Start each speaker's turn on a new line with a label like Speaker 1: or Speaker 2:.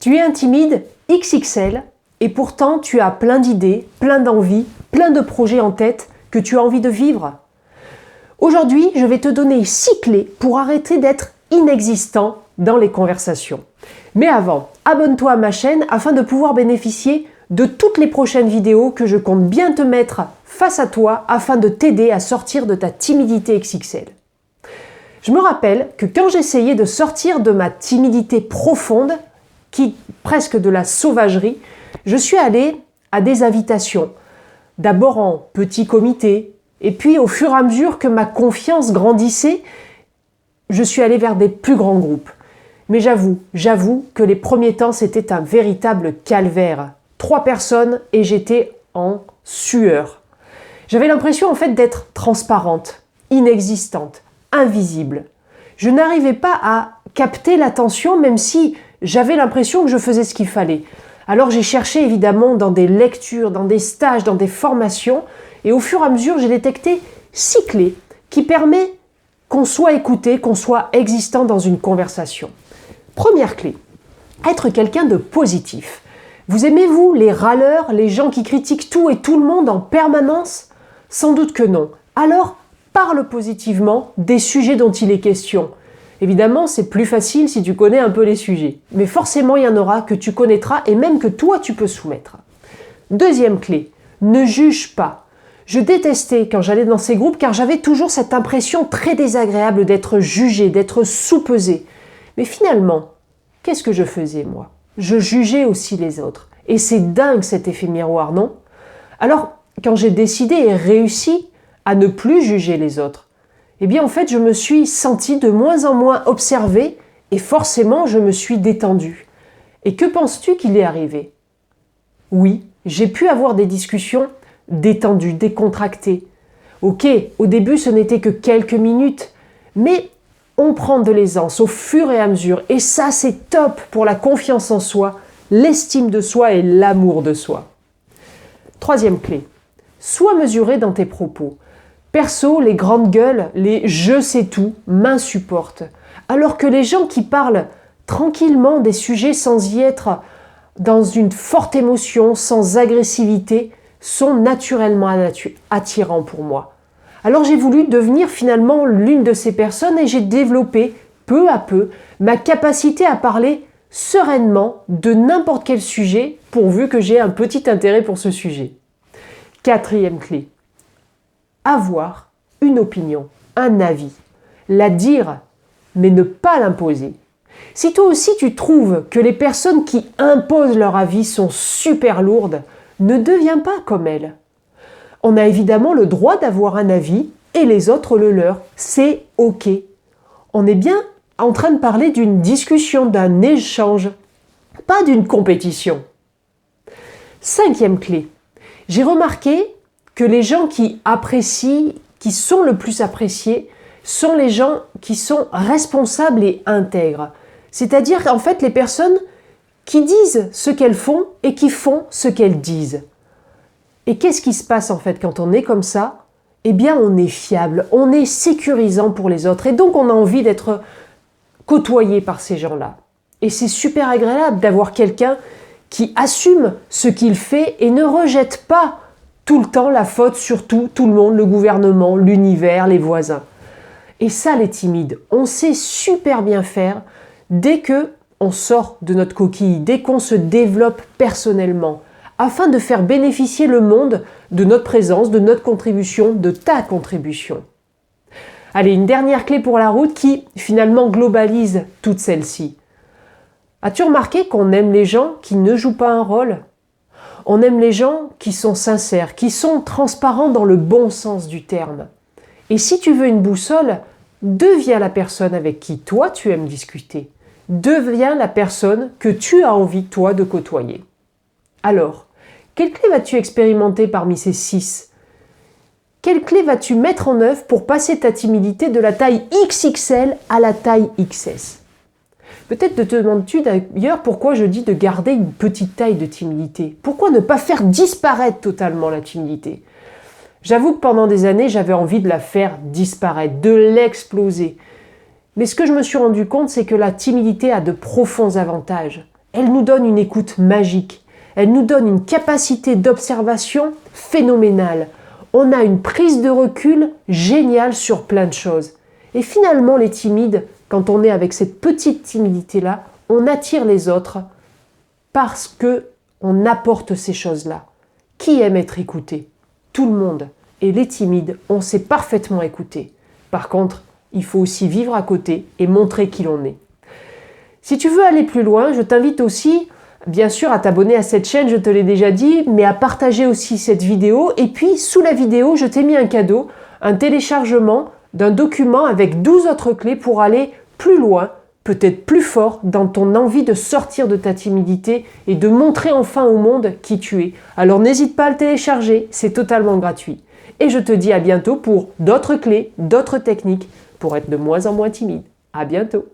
Speaker 1: Tu es un timide XXL et pourtant tu as plein d'idées, plein d'envies, plein de projets en tête que tu as envie de vivre. Aujourd'hui, je vais te donner 6 clés pour arrêter d'être inexistant dans les conversations. Mais avant, abonne-toi à ma chaîne afin de pouvoir bénéficier de toutes les prochaines vidéos que je compte bien te mettre face à toi afin de t'aider à sortir de ta timidité XXL. Je me rappelle que quand j'essayais de sortir de ma timidité profonde, presque de la sauvagerie, je suis allée à des invitations, d'abord en petit comité, et puis au fur et à mesure que ma confiance grandissait, je suis allée vers des plus grands groupes. Mais j'avoue que les premiers temps, c'était un véritable calvaire. 3 personnes et j'étais en sueur. J'avais l'impression en fait d'être transparente, inexistante, invisible. Je n'arrivais pas à capter l'attention même si j'avais l'impression que je faisais ce qu'il fallait. Alors j'ai cherché évidemment dans des lectures, dans des stages, dans des formations et au fur et à mesure j'ai détecté 6 clés qui permettent qu'on soit écouté, qu'on soit existant dans une conversation. Première clé, être quelqu'un de positif. Vous aimez-vous les râleurs, les gens qui critiquent tout et tout le monde en permanence? Sans doute que non. Alors, parle positivement des sujets dont il est question. Évidemment, c'est plus facile si tu connais un peu les sujets. Mais forcément, il y en aura que tu connaîtras et même que toi, tu peux soumettre. Deuxième clé, ne juge pas. Je détestais quand j'allais dans ces groupes car j'avais toujours cette impression très désagréable d'être jugé, d'être soupesé. Mais finalement, qu'est-ce que je faisais moi? Je jugeais aussi les autres. Et c'est dingue cet effet miroir, non? Alors, quand j'ai décidé et réussi à ne plus juger les autres, eh bien en fait, je me suis sentie de moins en moins observée et forcément, je me suis détendue. Et que penses-tu qu'il est arrivé? Oui, j'ai pu avoir des discussions détendues, décontractées. Ok, au début, ce n'était que quelques minutes, mais on prend de l'aisance au fur et à mesure. Et ça, c'est top pour la confiance en soi, l'estime de soi et l'amour de soi. Troisième clé, sois mesuré dans tes propos. Perso, les grandes gueules, les « je sais tout » m'insupportent. Alors que les gens qui parlent tranquillement des sujets sans y être dans une forte émotion, sans agressivité, sont naturellement attirants pour moi. Alors j'ai voulu devenir finalement l'une de ces personnes et j'ai développé peu à peu ma capacité à parler sereinement de n'importe quel sujet pourvu que j'ai un petit intérêt pour ce sujet. Quatrième clé, avoir une opinion, un avis, la dire mais ne pas l'imposer. Si toi aussi tu trouves que les personnes qui imposent leur avis sont super lourdes, ne deviens pas comme elles. On a évidemment le droit d'avoir un avis et les autres le leur. C'est ok. On est bien en train de parler d'une discussion, d'un échange, pas d'une compétition. Cinquième clé. J'ai remarqué que les gens qui apprécient, qui sont le plus appréciés, sont les gens qui sont responsables et intègres. C'est-à-dire en fait les personnes qui disent ce qu'elles font et qui font ce qu'elles disent. Et qu'est-ce qui se passe en fait quand on est comme ça? Eh bien, on est fiable, on est sécurisant pour les autres et donc on a envie d'être côtoyé par ces gens-là. Et c'est super agréable d'avoir quelqu'un qui assume ce qu'il fait et ne rejette pas tout le temps la faute sur tout le monde, le gouvernement, l'univers, les voisins. Et ça, les timides, on sait super bien faire dès que on sort de notre coquille, dès qu'on se développe personnellement, afin de faire bénéficier le monde de notre présence, de notre contribution, de ta contribution. Allez, une dernière clé pour la route qui, finalement, globalise toutes celles-ci. As-tu remarqué qu'on aime les gens qui ne jouent pas un rôle? On aime les gens qui sont sincères, qui sont transparents dans le bon sens du terme. Et si tu veux une boussole, deviens la personne avec qui toi tu aimes discuter. Deviens la personne que tu as envie, toi, de côtoyer. Alors, quelle clé vas-tu expérimenter parmi ces 6? Quelle clé vas-tu mettre en œuvre pour passer ta timidité de la taille XXL à la taille XS? Peut-être te demandes-tu d'ailleurs pourquoi je dis de garder une petite taille de timidité. Pourquoi ne pas faire disparaître totalement la timidité? J'avoue que pendant des années, j'avais envie de la faire disparaître, de l'exploser. Mais ce que je me suis rendu compte, c'est que la timidité a de profonds avantages. elle nous donne une écoute magique. Elle nous donne une capacité d'observation phénoménale. On a une prise de recul géniale sur plein de choses. Et finalement, les timides, quand on est avec cette petite timidité-là, on attire les autres parce que on apporte ces choses-là. Qui aime être écouté? Tout le monde. Et les timides, on sait parfaitement écouter. Par contre, il faut aussi vivre à côté et montrer qui l'on est. Si tu veux aller plus loin, je t'invite aussi, bien sûr, à t'abonner à cette chaîne, je te l'ai déjà dit, mais à partager aussi cette vidéo. Et puis, sous la vidéo, je t'ai mis un cadeau, un téléchargement d'un document avec 12 autres clés pour aller plus loin, peut-être plus fort, dans ton envie de sortir de ta timidité et de montrer enfin au monde qui tu es. Alors n'hésite pas à le télécharger, c'est totalement gratuit. Et je te dis à bientôt pour d'autres clés, d'autres techniques pour être de moins en moins timide. À bientôt!